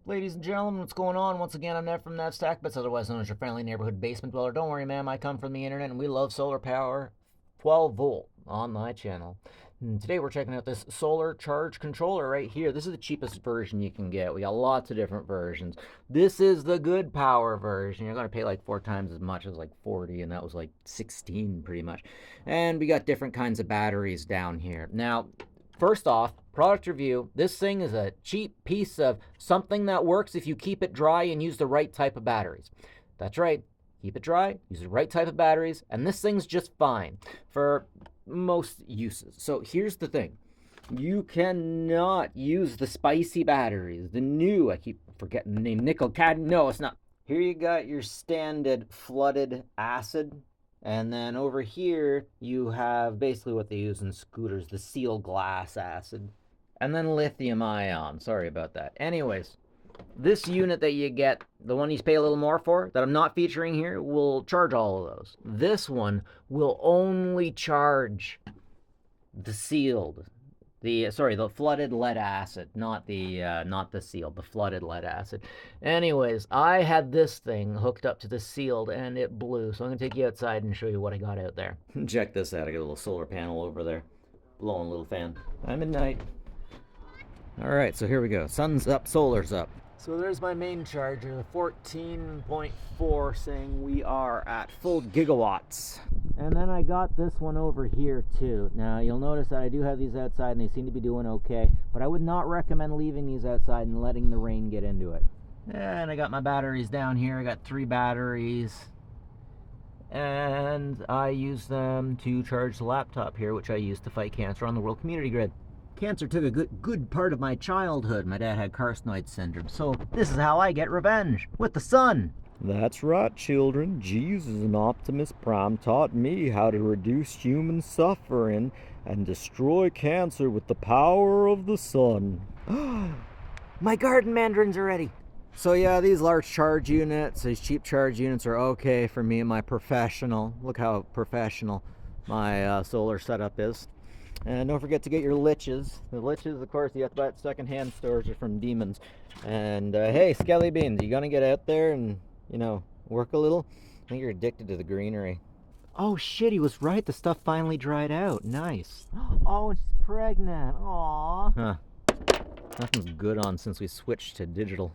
Ladies and gentlemen, what's going on? Once again, I'm Ned from Nevstack, otherwise known as your friendly neighborhood basement dweller. Don't worry, ma'am, I come from the internet and we love solar power, 12 volt on my channel. And today we're checking out this solar charge controller right here. This is the cheapest version you can get. We got lots of different versions. This is the good power version. You're going to pay like 4 times as much as like 40, and that was like 16 pretty much. And we got different kinds of batteries down here. Now, first off, product review. This thing is a cheap piece of something that works if you keep it dry and use the right type of batteries. That's right. Keep it dry, use the right type of batteries, and this thing's just fine for most uses. So here's the thing. You cannot use the spicy batteries. The new, I keep forgetting the name, nickel cadmium. No, it's not. Here you got your standard flooded acid. And then over here, you have basically what they use in scooters, the seal glass acid. And then lithium ion. Sorry about that. Anyways, this unit that you get, the one you pay a little more for, that I'm not featuring here, will charge all of those. This one will only charge the sealed. The flooded lead acid, not the sealed, the flooded lead acid. Anyways, I had this thing hooked up to the sealed and it blew. So I'm gonna take you outside and show you what I got out there. Check this out. I got a little solar panel over there, blowing a little fan. I'm at night. All right, so here we go. Sun's up, solar's up. So there's my main charger, the 14.4, saying we are at full gigawatts. And then I got this one over here too. Now you'll notice that I do have these outside and they seem to be doing okay, but I would not recommend leaving these outside and letting the rain get into it. And I got my batteries down here. I got 3 batteries. And I use them to charge the laptop here, which I use to fight cancer on the World Community Grid. Cancer took a good part of my childhood. My dad had carcinoid syndrome, so this is how I get revenge, with the sun. That's right, children. Jesus and Optimus Prime taught me how to reduce human suffering and destroy cancer with the power of the sun. My garden mandarins are ready. So yeah, these large charge units, these cheap charge units are okay for me and my professional. Look how professional my solar setup is. And don't forget to get your liches. The liches, of course, you have to buy at secondhand stores or from Demons. And hey, Skelly Beans, you gonna get out there and, work a little? I think you're addicted to the greenery. Oh shit, he was right. The stuff finally dried out. Nice. Oh, and she's pregnant. Aww. Huh. Nothing's good on since we switched to digital.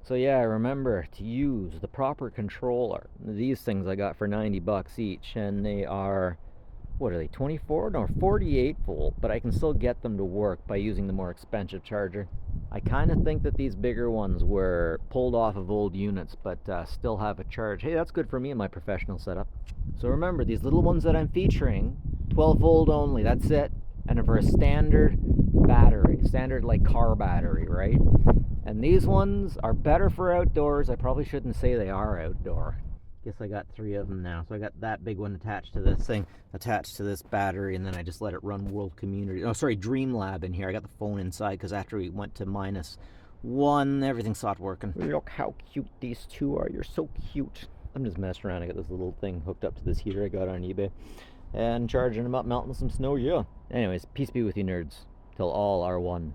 So yeah, remember to use the proper controller. These things I got for 90 bucks each, and they are, what are they, 24? No, 48 volt, but I can still get them to work by using the more expensive charger. I kind of think that these bigger ones were pulled off of old units, but still have a charge. Hey, that's good for me in my professional setup. So remember, these little ones that I'm featuring, 12 volt only, that's it. And for a standard battery, standard like car battery, right? And these ones are better for outdoors. I probably shouldn't say they are outdoor. Guess I got 3 of them now. So I got that big one attached to this thing, attached to this battery, and then I just let it run Dream Lab in here. I got the phone inside because after we went to -1, everything stopped working. Look how cute these two are. You're so cute. I'm just messing around. I got this little thing hooked up to this heater I got on eBay and charging them up, melting some snow. Yeah. Anyways, peace be with you nerds. Till all are one.